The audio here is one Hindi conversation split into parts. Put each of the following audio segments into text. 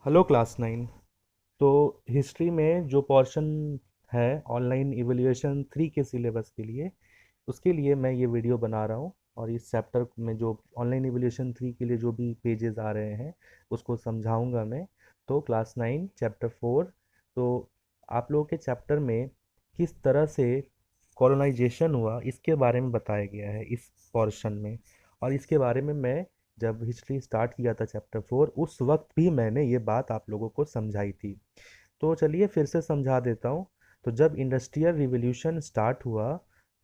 Hello class 9। तो हिस्ट्री में जो पोर्शन है ऑनलाइन इवैल्यूएशन 3 के सिलेबस के लिए, उसके लिए मैं ये वीडियो बना रहा हूँ। और इस चैप्टर में जो ऑनलाइन इवैल्यूएशन 3 के लिए जो भी पेजेस आ रहे हैं उसको समझाऊंगा मैं। तो क्लास 9 चैप्टर 4। तो आप लोगों के चैप्टर में किस तरह से कॉलोनाइजेशन हुआ इसके बारे में बताया गया है इस पोर्शन में। और इसके बारे में मैं जब हिस्ट्री स्टार्ट किया था चैप्टर 4 उस वक्त भी मैंने ये बात आप लोगों को समझाई थी। तो चलिए फिर से समझा देता हूँ। तो जब इंडस्ट्रियल रिवॉल्यूशन स्टार्ट हुआ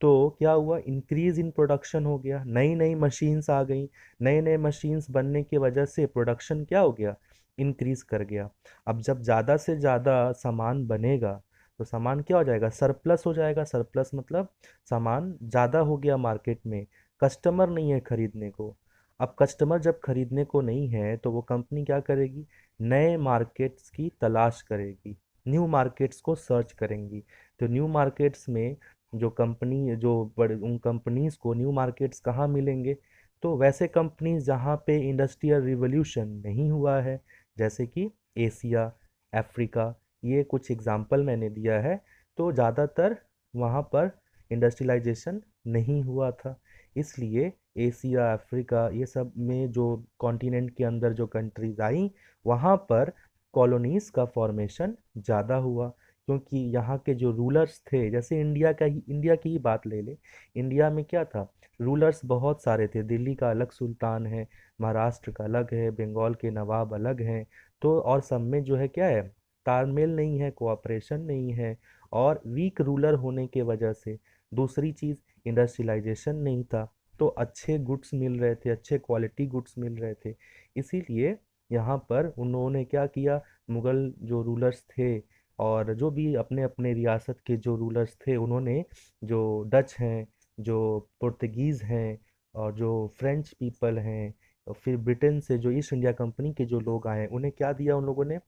तो क्या हुआ, इंक्रीज इन प्रोडक्शन हो गया, नई नई मशीन्स आ गई। नए नए मशीन्स बनने की वजह से प्रोडक्शन क्या हो गया, इंक्रीज कर गया। अब जब ज़्यादा से ज़्यादा सामान बनेगा तो सामान क्या हो जाएगा, सरप्लस हो जाएगा। सरप्लस मतलब सामान ज़्यादा हो गया मार्केट में, कस्टमर नहीं है खरीदने को। अब कस्टमर जब खरीदने को नहीं है तो वो कंपनी क्या करेगी, नए मार्केट्स की तलाश करेगी, न्यू मार्केट्स को सर्च करेंगी। तो न्यू मार्केट्स में जो कंपनी जो बड़े उन कंपनीज को न्यू मार्केट्स कहाँ मिलेंगे, तो वैसे कंपनीज जहाँ पे इंडस्ट्रियल रिवॉल्यूशन नहीं हुआ है, जैसे कि एशिया, अफ्रीका, ये कुछ एग्जाम्पल मैंने दिया है। तो ज़्यादातर वहाँ पर इंडस्ट्रियलाइजेशन नहीं हुआ था, इसलिए एशिया अफ्रीका ये सब में जो कॉन्टिनेंट के अंदर जो कंट्रीज आई वहाँ पर कॉलोनीज का फॉर्मेशन ज़्यादा हुआ। क्योंकि यहाँ के जो रूलर्स थे, जैसे इंडिया की ही बात ले ले। इंडिया में क्या था, रूलर्स बहुत सारे थे। दिल्ली का अलग सुल्तान है, महाराष्ट्र का अलग है, बंगाल के नवाब अलग हैं। तो और सब में जो है क्या है, तालमेल नहीं है, कोऑपरेशन नहीं है। और वीक रूलर होने के वजह से दूसरी चीज़, इंडस्ट्रियलाइजेशन नहीं था। तो अच्छे गुड्स मिल रहे थे, अच्छे क्वालिटी गुड्स मिल रहे थे। इसीलिए यहाँ पर उन्होंने क्या किया, मुगल जो रूलर्स थे और जो भी अपने अपने रियासत के जो रूलर्स थे, उन्होंने जो डच हैं, जो पुर्तगीज़ हैं और जो फ्रेंच पीपल हैं और फिर ब्रिटेन से जो ईस्ट इंडिया कंपनी के जो लोग आए, उन्हें क्या दिया, उन लोगों ने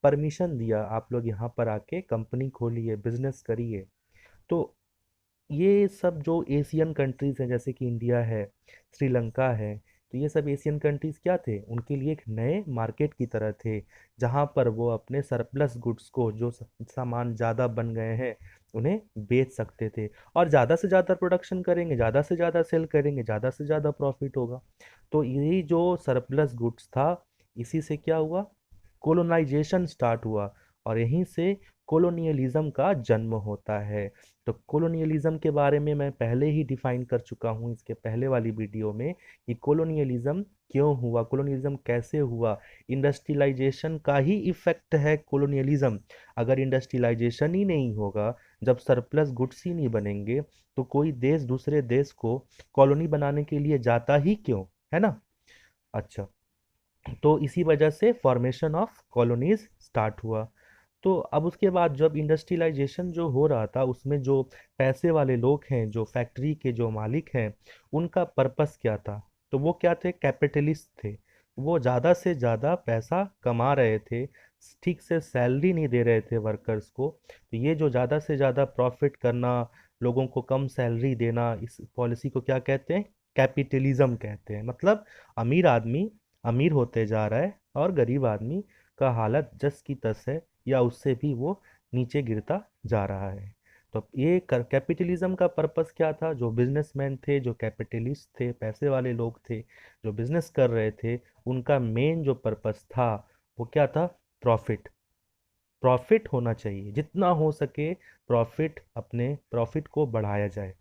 परमिशन दिया, आप लोग यहाँ पर आके कंपनी खोलिए, बिजनेस करिए। तो ये सब जो एशियन कंट्रीज हैं, जैसे कि इंडिया है, श्रीलंका है, तो ये सब एशियन कंट्रीज क्या थे, उनके लिए एक नए मार्केट की तरह थे, जहाँ पर वो अपने सरप्लस गुड्स को, जो सामान ज़्यादा बन गए हैं, उन्हें बेच सकते थे। और ज़्यादा से ज़्यादा प्रोडक्शन करेंगे, ज़्यादा से ज़्यादा सेल करेंगे, ज़्यादा से ज़्यादा प्रॉफिट होगा। तो यही जो सरप्लस गुड्स था, इसी से क्या हुआ, कोलोनाइजेशन स्टार्ट हुआ। और यहीं से कोलोनियलिज्म का जन्म होता है। तो कोलोनियलिज्म के बारे में मैं पहले ही डिफाइन कर चुका हूँ इसके पहले वाली वीडियो में, कि कोलोनियलिज्म क्यों हुआ, कोलोनियलिज्म कैसे हुआ। इंडस्ट्रियलाइजेशन का ही इफेक्ट है कोलोनियलिज्म। अगर इंडस्ट्रियलाइजेशन ही नहीं होगा, जब सरप्लस गुड्स ही नहीं बनेंगे, तो कोई देश दूसरे देश को कॉलोनी बनाने के लिए जाता ही क्यों, है ना। अच्छा, तो इसी वजह से फॉर्मेशन ऑफ कॉलोनीज स्टार्ट हुआ। तो अब उसके बाद जब इंडस्ट्रियलाइजेशन जो हो रहा था, उसमें जो पैसे वाले लोग हैं, जो फैक्ट्री के जो मालिक हैं, उनका पर्पस क्या था, तो वो क्या थे, कैपिटलिस्ट थे। वो ज़्यादा से ज़्यादा पैसा कमा रहे थे, ठीक से सैलरी नहीं दे रहे थे वर्कर्स को। तो ये जो ज़्यादा से ज़्यादा प्रॉफिट करना, लोगों को कम सैलरी देना, इस पॉलिसी को क्या कहते हैं, कैपिटलिज्म कहते हैं। मतलब अमीर आदमी अमीर होते जा रहा है और गरीब आदमी का हालत जस की तस है, या उससे भी वो नीचे गिरता जा रहा है। तो ये कैपिटलिज्म का पर्पस क्या था, जो बिजनेसमैन थे, जो कैपिटलिस्ट थे, पैसे वाले लोग थे, जो बिजनेस कर रहे थे, उनका मेन जो पर्पस था वो क्या था, प्रॉफिट। प्रॉफिट होना चाहिए, जितना हो सके प्रॉफिट, अपने प्रॉफिट को बढ़ाया जाए।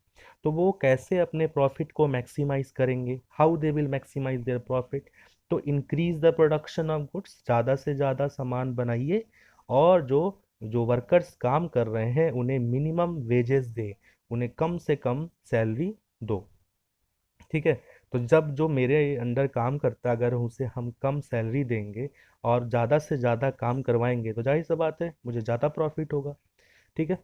तो वो कैसे अपने प्रॉफिट को मैक्सिमाइज करेंगे, how they will maximize their profit. तो increase the production of goods, ज़्यादा से ज़्यादा सामान बनाइए, और जो जो वर्कर्स काम कर रहे हैं उन्हें मिनिमम वेजेस दे, उन्हें कम से कम सैलरी दो। ठीक है। तो जब जो मेरे अंडर काम करता है, अगर उसे हम कम सैलरी देंगे और ज़्यादा से ज़्यादा काम करवाएंगे, तो जाहिर सी बात है मुझे ज़्यादा प्रॉफिट होगा। ठीक है।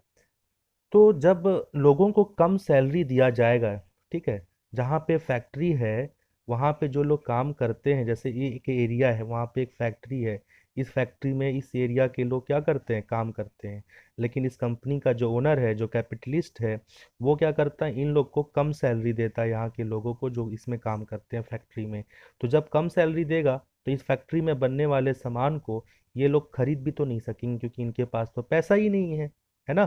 तो जब लोगों को कम सैलरी दिया जाएगा, ठीक है, जहाँ पे फैक्ट्री है, वहाँ पे जो लोग काम करते हैं, जैसे ये एक एरिया है, वहाँ पे एक फैक्ट्री है, इस फैक्ट्री में इस एरिया के लोग क्या करते हैं, काम करते हैं। लेकिन इस कंपनी का जो ओनर है, जो कैपिटलिस्ट है, वो क्या करता है, इन लोग को कम सैलरी देता है, यहाँ के लोगों को जो इसमें काम करते हैं फैक्ट्री में। तो जब कम सैलरी देगा तो इस फैक्ट्री में बनने वाले सामान को ये लोग खरीद भी तो नहीं सकेंगे, क्योंकि इनके पास तो पैसा ही नहीं है ना।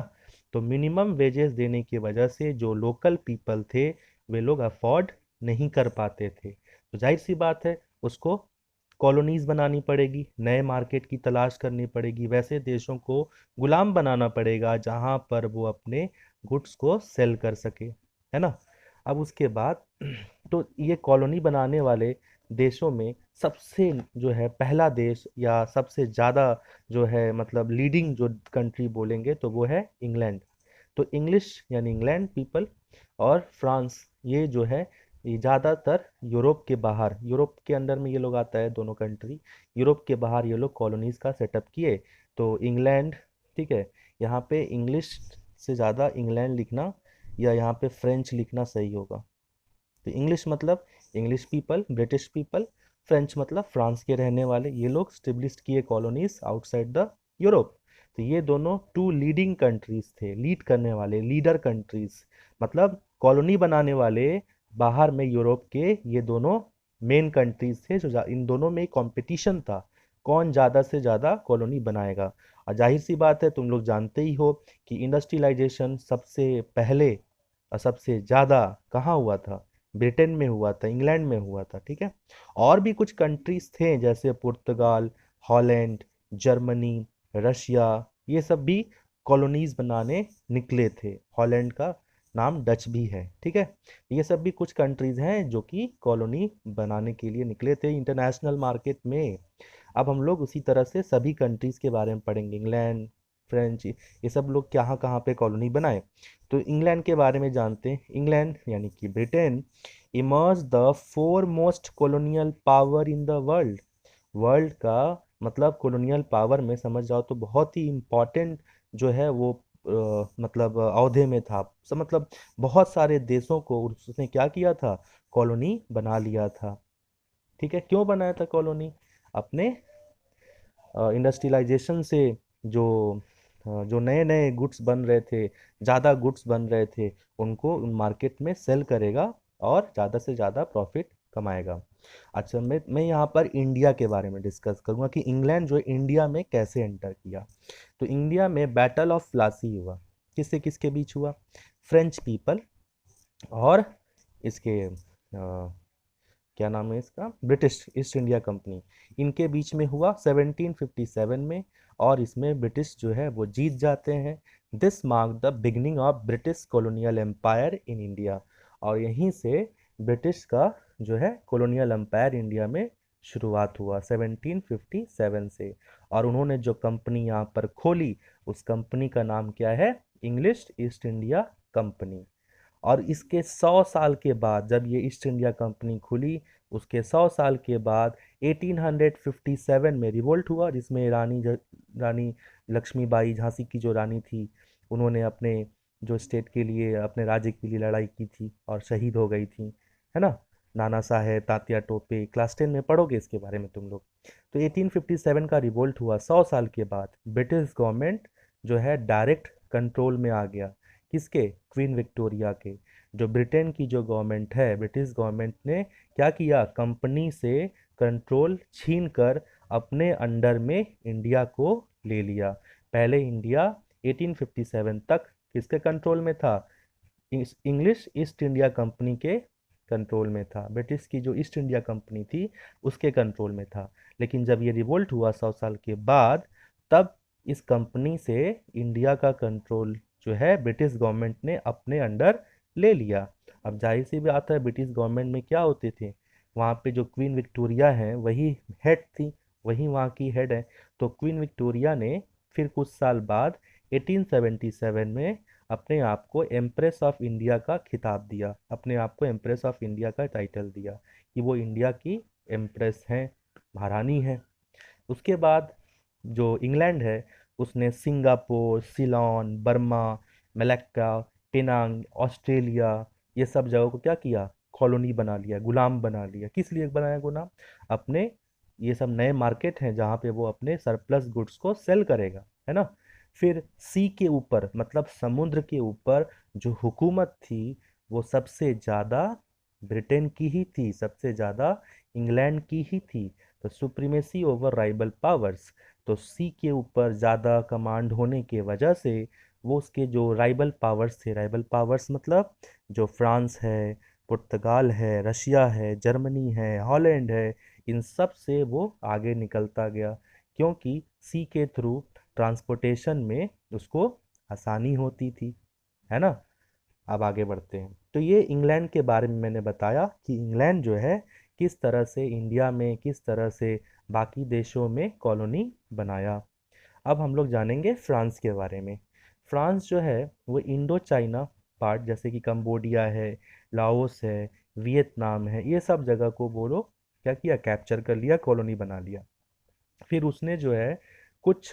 तो मिनिमम वेजेस देने की वजह से जो लोकल पीपल थे वे लोग अफोर्ड नहीं कर पाते थे। तो जाहिर सी बात है, उसको कॉलोनीज बनानी पड़ेगी, नए मार्केट की तलाश करनी पड़ेगी, वैसे देशों को गुलाम बनाना पड़ेगा जहां पर वो अपने गुड्स को सेल कर सके, है ना। अब उसके बाद तो ये कॉलोनी बनाने वाले देशों में सबसे जो है पहला देश या सबसे ज़्यादा जो है मतलब लीडिंग जो कंट्री बोलेंगे तो वो है इंग्लैंड। तो इंग्लिश यानी इंग्लैंड पीपल और फ्रांस, ये जो है ये ज़्यादातर यूरोप के बाहर, यूरोप के अंडर में ये लोग आता है दोनों कंट्री, यूरोप के बाहर ये लोग कॉलोनीज़ का सेटअप किए। तो इंग्लैंड, ठीक है, यहाँ पे इंग्लिश से ज़्यादा इंग्लैंड लिखना या यहाँ पे फ्रेंच लिखना सही होगा। तो इंग्लिश मतलब English people, British people, French मतलब फ्रांस के रहने वाले, ये लोग स्टेब्लिश किए कॉलोनीज आउटसाइड द यूरोप। तो ये दोनों टू लीडिंग कंट्रीज थे, लीड करने वाले, लीडर कंट्रीज, मतलब कॉलोनी बनाने वाले बाहर में यूरोप के ये दोनों मेन कंट्रीज थे। जो इन दोनों में कंपटीशन था, कौन ज़्यादा से ज़्यादा कॉलोनी बनाएगा। और जाहिर सी बात है, तुम लोग जानते ही हो कि इंडस्ट्रियलाइजेशन सबसे पहले और सबसे ज़्यादा कहाँ हुआ था, ब्रिटेन में हुआ था, इंग्लैंड में हुआ था, ठीक है। और भी कुछ कंट्रीज थे जैसे पुर्तगाल, हॉलैंड, जर्मनी, रशिया, ये सब भी कॉलोनीज बनाने निकले थे। हॉलैंड का नाम डच भी है, ठीक है। ये सब भी कुछ कंट्रीज हैं जो कि कॉलोनी बनाने के लिए निकले थे इंटरनेशनल मार्केट में। अब हम लोग उसी तरह से सभी कंट्रीज के बारे में पढ़ेंगे, इंग्लैंड, फ्रेंच, ये सब लोग कहाँ कहाँ पे कॉलोनी बनाए। तो इंग्लैंड के बारे में जानते हैं। इंग्लैंड यानी कि Britain emerge the four most colonial power in the world. World का मतलब कॉलोनियल पावर में समझ जाओ तो बहुत ही इम्पोर्टेंट जो है वो मतलब अहदे में था। मतलब बहुत सारे देशों को उसने क्या किया था, कॉलोनी बना लिया था, ठीक है। क्यों बनाया था कॉलोनी, अपने इंडस्ट्रियलाइजेशन से जो जो नए नए गुड्स बन रहे थे, ज़्यादा गुड्स बन रहे थे, उनको मार्केट में सेल करेगा और ज़्यादा से ज़्यादा प्रॉफिट कमाएगा। अच्छा, मैं यहाँ पर इंडिया के बारे में डिस्कस करूँगा कि इंग्लैंड जो है इंडिया में कैसे एंटर किया। तो इंडिया में बैटल ऑफ प्लासी हुआ, किससे किसके बीच हुआ, फ्रेंच पीपल और इसके क्या नाम है इसका, ब्रिटिश ईस्ट इंडिया कंपनी, इनके बीच में हुआ 1757 में। और इसमें ब्रिटिश जो है वो जीत जाते हैं। This mark the beginning of British colonial empire in India. और यहीं से ब्रिटिश का जो है कॉलोनियल एम्पायर इंडिया में शुरुआत हुआ 1757 से। और उन्होंने जो कंपनी यहाँ पर खोली, उस कंपनी का नाम क्या है, इंग्लिश ईस्ट इंडिया कंपनी। और इसके 100 साल के बाद जब ये ईस्ट इंडिया कंपनी खुली, उसके 100 साल के बाद 1857 में रिवोल्ट हुआ, जिसमें रानी लक्ष्मीबाई, झांसी की जो रानी थी, उन्होंने अपने जो स्टेट के लिए, अपने राज्य के लिए लड़ाई की थी और शहीद हो गई थी, है ना। नाना साहेब, तात्या टोपे, क्लास 10 में पढ़ोगे इसके बारे में तुम लोग। तो 1857 का रिवोल्ट हुआ, 100 साल के बाद ब्रिटिश गवर्नमेंट जो है डायरेक्ट कंट्रोल में आ गया, किसके, क्वीन विक्टोरिया के। जो ब्रिटेन की जो गवर्नमेंट है, ब्रिटिश गवर्नमेंट ने क्या किया, कंपनी से कंट्रोल छीन कर अपने अंडर में इंडिया को ले लिया। पहले इंडिया 1857 तक किसके कंट्रोल में था, इंग्लिश ईस्ट इंडिया कंपनी के कंट्रोल में था। ब्रिटिश की जो ईस्ट इंडिया कंपनी थी उसके कंट्रोल में था। लेकिन जब ये रिवोल्ट हुआ 100 साल के बाद, तब इस कंपनी से इंडिया का कंट्रोल जो है ब्रिटिश गवर्नमेंट ने अपने अंडर ले लिया। अब जाहिर सी बात है, ब्रिटिश गवर्नमेंट में क्या होते थे, वहाँ पे जो क्वीन विक्टोरिया है वही हेड थी, वही वहाँ की हेड है। तो क्वीन विक्टोरिया ने फिर कुछ साल बाद 1877 में अपने आप को एम्प्रेस ऑफ इंडिया का खिताब दिया, अपने आप को एम्प्रेस ऑफ इंडिया का टाइटल दिया कि वो इंडिया की एम्प्रेस हैं, महारानी हैं। उसके बाद जो इंग्लैंड है, उसने Singapore, Ceylon, Burma, Malacca, Penang, Australia, ये सब जगहों को क्या किया, कॉलोनी बना लिया, गुलाम बना लिया। किस लिए बनाया गुलाम, अपने ये सब नए मार्केट हैं जहाँ पे वो अपने सरप्लस गुड्स को सेल करेगा, है ना। फिर सी के ऊपर मतलब समुद्र के ऊपर जो हुकूमत थी वो सबसे ज़्यादा ब्रिटेन की ही थी, सबसे ज़्यादा इंग्लैंड की ही थी। तो सुप्रीमेसी ओवर राइवल पावर्स, तो सी के ऊपर ज़्यादा कमांड होने के वजह से वो उसके जो राइवल पावर्स थे, राइवल पावर्स मतलब जो फ्रांस है, पुर्तगाल है, रशिया है, जर्मनी है, हॉलैंड है, इन सब से वो आगे निकलता गया, क्योंकि सी के थ्रू ट्रांसपोर्टेशन में उसको आसानी होती थी, है ना। अब आगे बढ़ते हैं। तो ये इंग्लैंड के बारे में मैंने बताया कि इंग्लैंड जो है किस तरह से इंडिया में, किस तरह से बाकी देशों में कॉलोनी बनाया। अब हम लोग जानेंगे फ्रांस के बारे में। फ्रांस जो है वो इंडो चाइना पार्ट, जैसे कि कंबोडिया है, लाओस है, वियतनाम है, ये सब जगह को वो लोग क्या किया, कैप्चर कर लिया, कॉलोनी बना लिया। फिर उसने जो है कुछ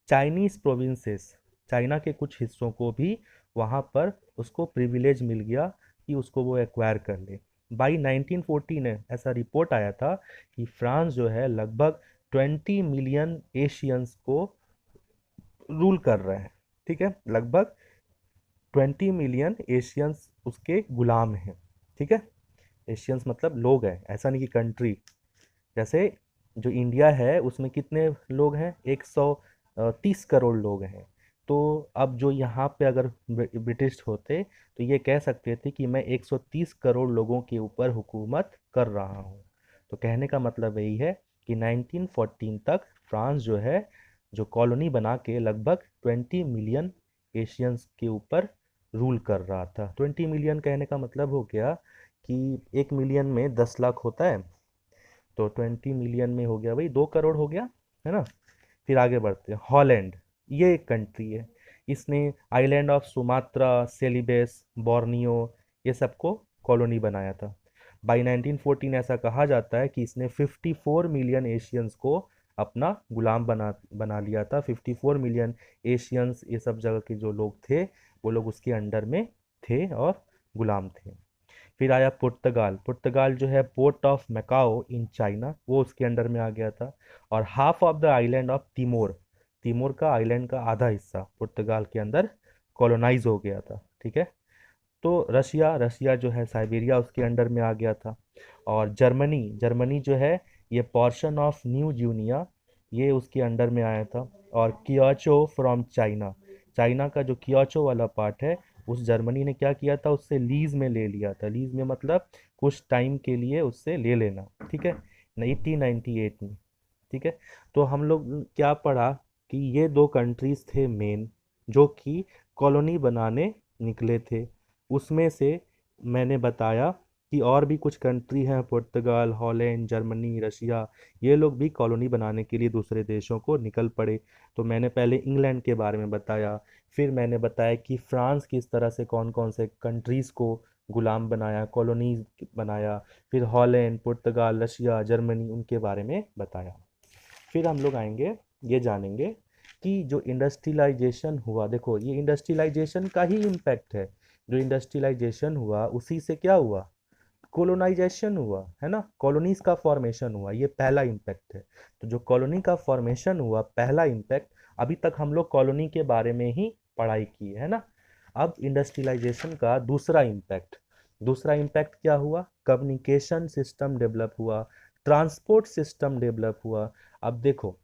चाइनीज प्रोविंसेस, चाइना के कुछ हिस्सों को भी वहाँ पर उसको प्रिविलेज मिल गया कि उसको वो एक्वायर कर ले। बाई 1914 में ऐसा रिपोर्ट आया था कि फ्रांस जो है लगभग 20 मिलियन एशियंस को रूल कर रहे हैं, ठीक है, लगभग 20 मिलियन एशियंस उसके गुलाम हैं, ठीक है। एशियंस मतलब लोग हैं, ऐसा नहीं कि कंट्री। जैसे जो इंडिया है उसमें कितने लोग हैं, 130 करोड़ लोग हैं। तो अब जो यहाँ पे अगर ब्रिटिश होते तो ये कह सकते थे कि मैं 130 करोड़ लोगों के ऊपर हुकूमत कर रहा हूँ। तो कहने का मतलब यही है कि 1914 तक फ्रांस जो है जो कॉलोनी बना के लगभग 20 मिलियन एशियंस के ऊपर रूल कर रहा था। 20 मिलियन कहने का मतलब हो गया कि 1 मिलियन में 10 लाख होता है, तो 20 मिलियन में हो गया भाई 2 करोड़ हो गया, है ना। फिर आगे बढ़ते हैं। हॉलैंड, ये एक कंट्री है, इसने आइलैंड ऑफ सुमात्रा, सेलिबेस, बोर्नियो, ये सबको कॉलोनी बनाया था। बाई 1914 ऐसा कहा जाता है कि इसने 54 मिलियन एशियंस को अपना गुलाम बना बना लिया था। 54 मिलियन एशियंस, ये सब जगह के जो लोग थे वो लोग उसके अंडर में थे और गुलाम थे। फिर आया पुर्तगाल। पुर्तगाल जो है port of Macau in China, वो उसके अंडर में आ गया था। और half of the island of Timor, Timor का आइलैंड का आधा हिस्सा पुर्तगाल के अंदर कॉलोनाइज हो गया था, ठीक है। तो रशिया, रशिया जो है साइबेरिया उसके अंडर में आ गया था। और जर्मनी, जर्मनी जो है ये पोर्शन ऑफ न्यू यूनिया, ये उसके अंडर में आया था। और कियोचो फ्रॉम चाइना, चाइना का जो कियोचो वाला पार्ट है उस जर्मनी ने क्या किया था, उससे लीज में ले लिया था। लीज में मतलब कुछ टाइम के लिए उससे ले लेना, ठीक है, 1898 में, ठीक है। तो हम लोग क्या पढ़ा कि ये दो कंट्रीज थे मेन जो कि कॉलोनी बनाने निकले थे। उसमें से मैंने बताया कि और भी कुछ कंट्री हैं, पुर्तगाल, हॉलैंड, जर्मनी, रशिया, ये लोग भी कॉलोनी बनाने के लिए दूसरे देशों को निकल पड़े। तो मैंने पहले इंग्लैंड के बारे में बताया, फिर मैंने बताया कि फ्रांस किस तरह से कौन कौन से कंट्रीज़ को गुलाम बनाया, कॉलोनीज बनाया। फिर हॉलैंड, पुर्तगाल, रशिया, जर्मनी, उनके बारे में बताया। फिर हम लोग आएंगे, ये जानेंगे कि जो इंडस्ट्रियलाइजेशन हुआ, देखो ये इंडस्ट्रियलाइजेशन का ही इम्पैक्ट है। जो इंडस्ट्रियलाइजेशन हुआ उसी से क्या हुआ, कोलोनाइजेशन हुआ, है ना, कॉलोनीज का फॉर्मेशन हुआ, ये पहला इम्पैक्ट है। तो जो कॉलोनी का फॉर्मेशन हुआ पहला इम्पैक्ट, अभी तक हम लोग कॉलोनी के बारे में ही पढ़ाई की है ना। अब इंडस्ट्रियलाइजेशन का दूसरा इम्पैक्ट, दूसरा इम्पैक्ट क्या हुआ, कम्युनिकेशन सिस्टम डेवलप हुआ, ट्रांसपोर्ट सिस्टम डेवलप हुआ। अब देखो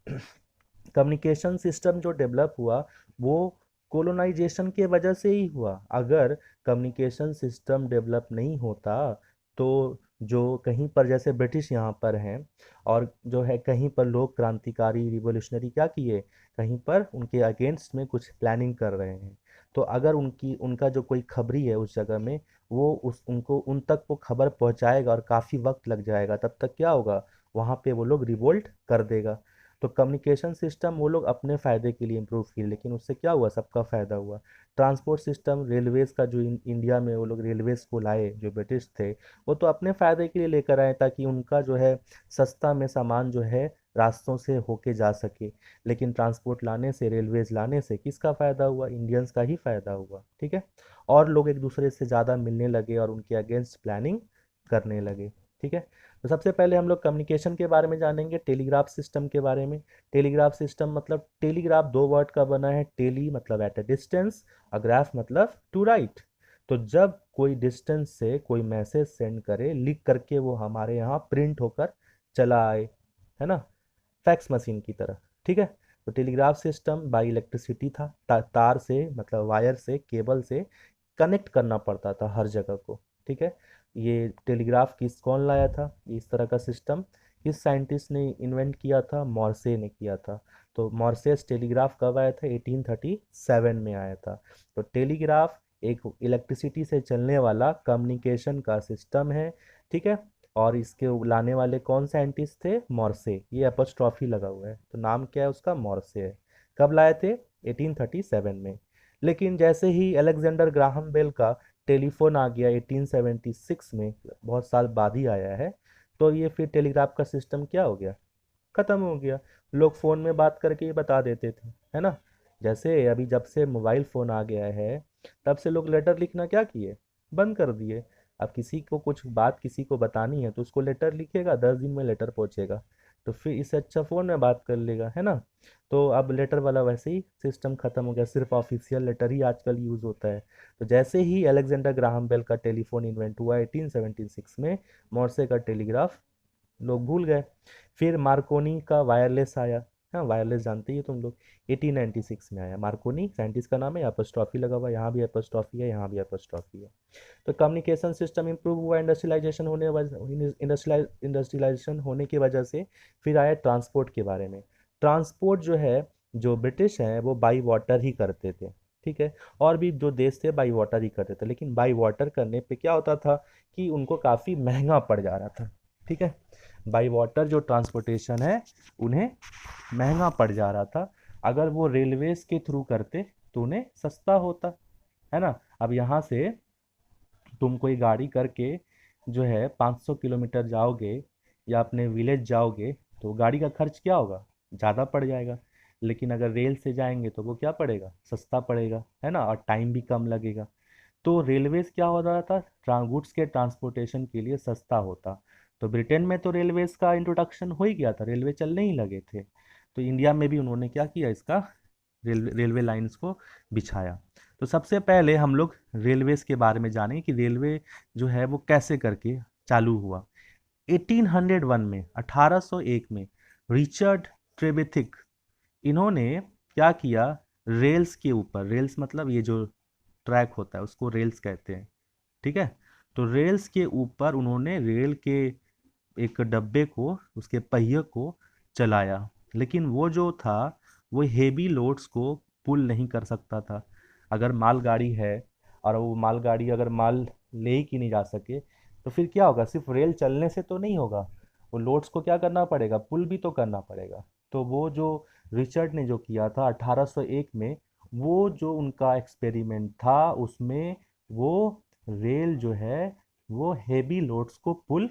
कम्युनिकेशन सिस्टम जो डेवलप हुआ वो कोलोनाइजेशन के वजह से ही हुआ। अगर कम्युनिकेशन सिस्टम डेवलप नहीं होता तो जो कहीं पर जैसे ब्रिटिश यहाँ पर हैं और जो है कहीं पर लोग क्रांतिकारी रिवोल्यूशनरी क्या किए, कहीं पर उनके अगेंस्ट में कुछ प्लानिंग कर रहे हैं, तो अगर उनकी उनका जो कोई खबरी है उस जगह में, वो उस उनको उन तक वो खबर पहुंचाएगा और काफ़ी वक्त लग जाएगा, तब तक क्या होगा, वहाँ पे वो लोग रिवोल्ट कर देगा। तो कम्युनिकेशन सिस्टम वो लोग अपने फ़ायदे के लिए इम्प्रूव किए, लेकिन उससे क्या हुआ, सबका फ़ायदा हुआ। ट्रांसपोर्ट सिस्टम, रेलवेज़ का जो इंडिया में वो लोग रेलवेज़ को लाए जो ब्रिटिश थे, वो तो अपने फ़ायदे के लिए लेकर आए ताकि उनका जो है सस्ता में सामान जो है रास्तों से होके जा सके। लेकिन ट्रांसपोर्ट लाने से, रेलवेज़ लाने से किसका फ़ायदा हुआ, इंडियंस का ही फ़ायदा हुआ, ठीक है। और लोग एक दूसरे से ज़्यादा मिलने लगे और उनके अगेंस्ट प्लानिंग करने लगे। ठीक है। तो सबसे पहले हम लोग कम्युनिकेशन के बारे में जानेंगे, टेलीग्राफ सिस्टम के बारे में। टेलीग्राफ सिस्टम मतलब, टेलीग्राफ दो वर्ड का बना है, टेली मतलब एट अ डिस्टेंस, और ग्राफ मतलब टू राइट। तो जब कोई डिस्टेंस से कोई मैसेज सेंड करे, लिख करके वो हमारे यहाँ प्रिंट होकर चला आए, है ना, फैक्स मशीन की तरह। ठीक है। तो टेलीग्राफ सिस्टम बाई इलेक्ट्रिसिटी था, तार से मतलब वायर से, केबल से कनेक्ट करना पड़ता था हर जगह को। ठीक है। ये टेलीग्राफ किस कौन लाया था इस तरह का सिस्टम? किस साइंटिस्ट ने इन्वेंट किया था? मॉर्से ने किया था। तो मॉर्सेस टेलीग्राफ कब आया था? 1837 में आया था। तो टेलीग्राफ एक इलेक्ट्रिसिटी से चलने वाला कम्युनिकेशन का सिस्टम है। ठीक है। और इसके लाने वाले कौन साइंटिस्ट थे? मॉर्से। ये अपॉस्ट्रॉफी लगा हुआ है, तो नाम क्या है उसका? मॉर्से है। कब लाए थे? 1837 में। लेकिन जैसे ही अलेक्जेंडर ग्राहम बेल का टेलीफोन आ गया 1876 में, बहुत साल बाद ही आया है, तो ये फिर टेलीग्राफ का सिस्टम क्या हो गया? खत्म हो गया। लोग फोन में बात करके ही बता देते थे, है ना। जैसे अभी जब से मोबाइल फोन आ गया है, तब से लोग लेटर लिखना क्या किए? बंद कर दिए। अब किसी को कुछ बात किसी को बतानी है तो उसको लेटर लिखेगा, 10 दिन में लेटर पहुंचेगा। तो फिर इससे अच्छा फ़ोन में बात कर लेगा, है ना। तो अब लेटर वाला वैसे ही सिस्टम ख़त्म हो गया, सिर्फ ऑफिशियल लेटर ही आजकल यूज़ होता है। तो जैसे ही अलेक्जेंडर ग्राहम बेल का टेलीफोन इन्वेंट हुआ 1876 में, मोर्से का टेलीग्राफ लोग भूल गए। फिर मार्कोनी का वायरलेस आया। हाँ, वायरलेस जानते ही हो तुम लोग। 1896 में आया मार्कोनी, साइंटिस्ट का नाम है, अपॉस्ट्रॉफी लगा हुआ, यहाँ भी अपॉस्ट्रॉफी है, यहाँ भी अपॉस्ट्रॉफी है। तो कम्युनिकेशन सिस्टम इंप्रूव हुआ इंडस्ट्रियलाइजेशन होने की वजह से। फिर आया ट्रांसपोर्ट के बारे में। ट्रांसपोर्ट जो है, जो ब्रिटिश हैं वो बाई वाटर ही करते थे। ठीक है। और भी जो देश थे बाई वाटर ही करते थे, लेकिन बाई वाटर करने पे क्या होता था कि उनको काफ़ी महंगा पड़ जा रहा था। ठीक है। बाई वाटर जो ट्रांसपोर्टेशन है, उन्हें महंगा पड़ जा रहा था। अगर वो रेलवेज के थ्रू करते तो उन्हें सस्ता होता, है ना। अब यहाँ से तुम कोई गाड़ी करके जो है 500 किलोमीटर जाओगे या अपने विलेज जाओगे, तो गाड़ी का खर्च क्या होगा? ज़्यादा पड़ जाएगा। लेकिन अगर रेल से जाएंगे तो वो क्या पड़ेगा? सस्ता पड़ेगा, है ना, और टाइम भी कम लगेगा। तो रेलवेज क्या हो रहा था? गुड्स के ट्रांसपोर्टेशन के लिए सस्ता होता। तो ब्रिटेन में तो रेलवेज का इंट्रोडक्शन हो ही गया था, रेलवे चलने ही लगे थे। तो इंडिया में भी उन्होंने क्या किया, इसका रेलवे लाइंस को बिछाया। तो सबसे पहले हम लोग रेलवेज के बारे में जानें कि रेलवे जो है वो कैसे करके चालू हुआ। 1801 में, 1801 में रिचर्ड ट्रेबेथिक, इन्होंने क्या किया? रेल्स के ऊपर, रेल्स मतलब ये जो ट्रैक होता है उसको रेल्स कहते हैं। ठीक है। तो रेल्स के ऊपर उन्होंने रेल के एक डब्बे को, उसके पहिए को चलाया। लेकिन वो जो था, वो हेवी लोड्स को पुल नहीं कर सकता था। अगर मालगाड़ी है और वो मालगाड़ी अगर माल ले ही की नहीं जा सके, तो फिर क्या होगा? सिर्फ रेल चलने से तो नहीं होगा, वो लोड्स को क्या करना पड़ेगा? पुल भी तो करना पड़ेगा। तो वो जो रिचर्ड ने जो किया था 1801 में, वो जो उनका एक्सपेरिमेंट था उसमें, वो रेल जो है वो हेवी लोड्स को पुल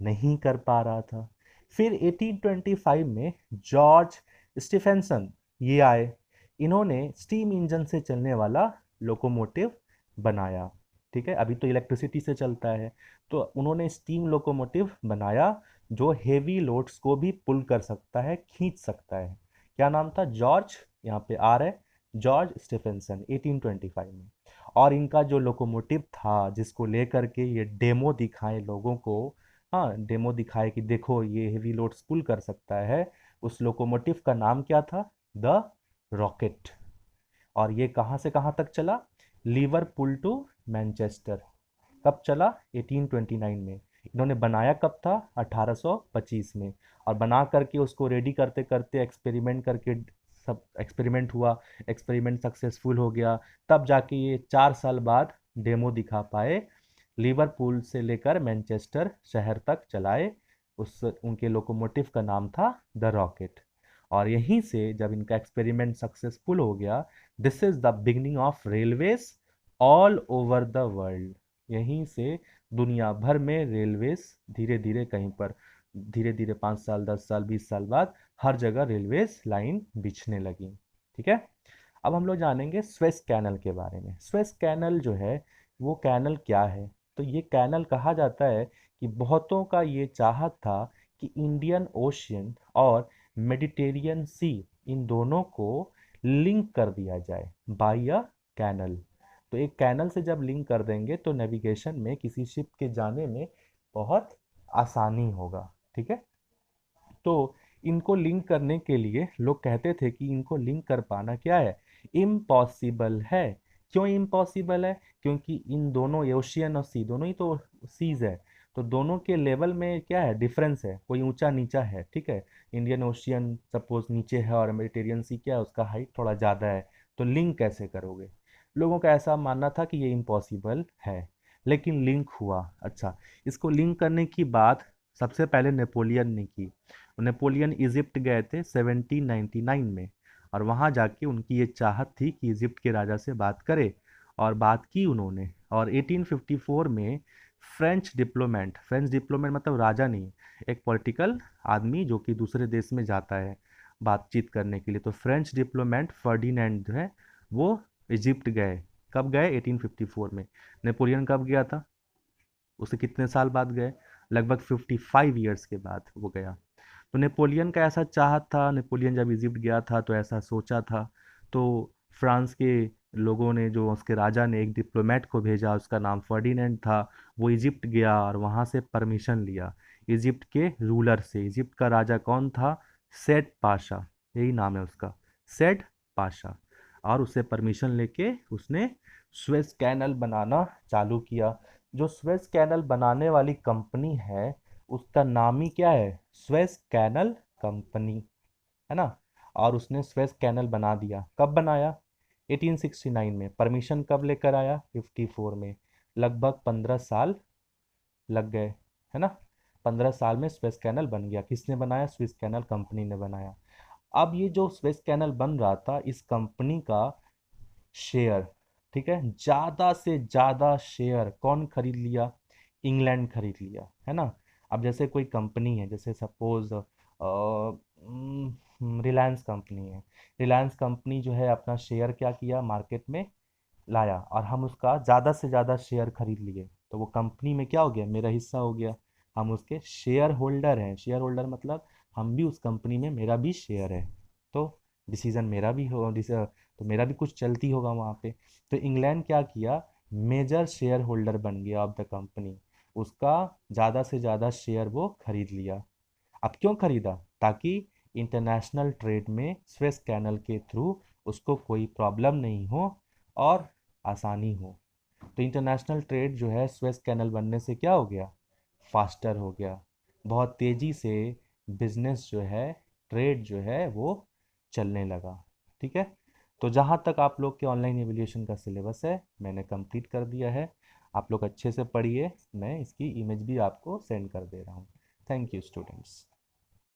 नहीं कर पा रहा था। फिर 1825 में जॉर्ज स्टीफेंसन ये आए। इन्होंने स्टीम इंजन से चलने वाला लोकोमोटिव बनाया। ठीक है। अभी तो इलेक्ट्रिसिटी से चलता है, तो उन्होंने स्टीम लोकोमोटिव बनाया जो हेवी लोड्स को भी पुल कर सकता है, खींच सकता है। क्या नाम था? जॉर्ज, यहाँ पे आ रहा है, जॉर्ज स्टीफेंसन, 1825 में। और इनका जो लोकोमोटिव था जिसको लेकर के ये डेमो दिखाए लोगों को, हाँ, डेमो दिखाए कि देखो ये हेवी लोड्स पुल कर सकता है, उस लोकोमोटिव का नाम क्या था? The rocket. और ये कहाँ से कहाँ तक चला? Liverpool to Manchester. कब चला? 1829 में। इन्होंने बनाया कब था? 1825 में। और बना करके उसको रेडी करते करते एक्सपेरिमेंट करके, सब एक्सपेरिमेंट हुआ, एक्सपेरिमेंट सक्सेसफुल हो गया, तब जाके ये 4 साल बाद डेमो दिखा पाए। लिवरपूल से लेकर मैनचेस्टर शहर तक चलाए। उस उनके लोकोमोटिव का नाम था द रॉकेट। और यहीं से जब इनका एक्सपेरिमेंट सक्सेसफुल हो गया, this is the beginning of railways all over the world. यहीं से दुनिया भर में रेलवेज धीरे धीरे कहीं पर, धीरे धीरे 5 साल, 10 साल, 20 साल बाद हर जगह रेलवेज लाइन बिछने लगी। ठीक है। अब हम लोग जानेंगे स्वेस कैनल के बारे में। स्वेस कैनल जो है वो कैनल क्या है? तो ये कैनल कहा जाता है कि बहुतों का ये चाहत था कि इंडियन ओशियन और मेडिटेरियन सी, इन दोनों को लिंक कर दिया जाए बाय अ कैनल। तो एक कैनल से जब लिंक कर देंगे तो नेविगेशन में, किसी शिप के जाने में बहुत आसानी होगा। ठीक है। तो इनको लिंक करने के लिए लोग कहते थे कि इनको लिंक कर पाना क्या है, इम्पॉसिबल है। क्यों इम्पॉसिबल है? क्योंकि इन दोनों, ओशियन और सी, दोनों ही तो सीज है, तो दोनों के लेवल में क्या है, डिफरेंस है, कोई ऊंचा नीचा है। ठीक है। इंडियन ओशियन सपोज नीचे है और मेडिटेरियन सी क्या है, उसका हाइट थोड़ा ज़्यादा है, तो लिंक कैसे करोगे? लोगों का ऐसा मानना था कि ये इम्पॉसिबल है, लेकिन लिंक हुआ। अच्छा, इसको लिंक करने की बात सबसे पहले नेपोलियन ने की। नेपोलियन इजिप्ट गए थे 1799 में, और वहाँ जाके उनकी ये चाहत थी कि इजिप्ट के राजा से बात करे, और बात की उन्होंने। और 1854 में फ्रेंच डिप्लोमेट मतलब राजा नहीं, एक पॉलिटिकल आदमी जो कि दूसरे देश में जाता है बातचीत करने के लिए, तो फ्रेंच डिप्लोमेट फर्डिनेंड जो है वो इजिप्ट गए। कब गए? 1854 में। नेपोलियन कब गया था? उससे कितने साल बाद गए? लगभग 55 ईयर्स के बाद वो गया। तो नेपोलियन का ऐसा चाहत था, नेपोलियन जब इजिप्ट गया था तो ऐसा सोचा था। तो फ्रांस के लोगों ने, जो उसके राजा ने एक डिप्लोमेट को भेजा, उसका नाम फर्डिनेंड था। वो इजिप्ट गया और वहाँ से परमिशन लिया इजिप्ट के रूलर से। इजिप्ट का राजा कौन था? सेड पाशा, यही नाम है उसका, सेड पाशा। और उससे परमिशन लेके उसने स्वेज कैनल बनाना चालू किया। जो स्वेज कैनल बनाने वाली कंपनी है उसका नाम ही क्या है? स्वेज कैनल कंपनी, है ना। और उसने स्वेज कैनल बना दिया। कब बनाया? 1869 में। परमिशन कब लेकर आया? 54 में। लगभग 15 साल लग गए, है ना। 15 साल में स्वेज कैनल बन गया। किसने बनाया? स्विस कैनल कंपनी ने बनाया। अब ये जो स्वेज कैनल बन रहा था, इस कंपनी का शेयर, ठीक है, ज्यादा से ज्यादा शेयर कौन खरीद लिया? इंग्लैंड खरीद लिया, है ना। अब जैसे कोई कंपनी है, जैसे सपोज रिलायंस कंपनी है। रिलायंस कंपनी जो है अपना शेयर क्या किया, मार्केट में लाया, और हम उसका ज़्यादा से ज़्यादा शेयर खरीद लिए, तो वो कंपनी में क्या हो गया? मेरा हिस्सा हो गया। हम उसके शेयर होल्डर हैं। शेयर होल्डर मतलब हम भी उस कंपनी में, मेरा भी शेयर है, तो डिसीजन मेरा भी हो, तो मेरा भी कुछ चलती होगा वहाँ पे। तो इंग्लैंड क्या किया? मेजर शेयर होल्डर बन गया ऑफ द कंपनी। उसका ज़्यादा से ज़्यादा शेयर वो खरीद लिया। अब क्यों खरीदा? ताकि इंटरनेशनल ट्रेड में स्वेज कैनल के थ्रू उसको कोई प्रॉब्लम नहीं हो और आसानी हो। तो इंटरनेशनल ट्रेड जो है स्वेज कैनल बनने से क्या हो गया? फास्टर हो गया। बहुत तेज़ी से बिजनेस जो है, ट्रेड जो है वो चलने लगा। ठीक है। तो जहाँ तक आप लोग के ऑनलाइन एवल्यूशन का सिलेबस है मैंने कंप्लीट कर दिया है। आप लोग अच्छे से पढ़िए। मैं इसकी इमेज भी आपको सेंड कर दे रहा हूँ। Thank you students.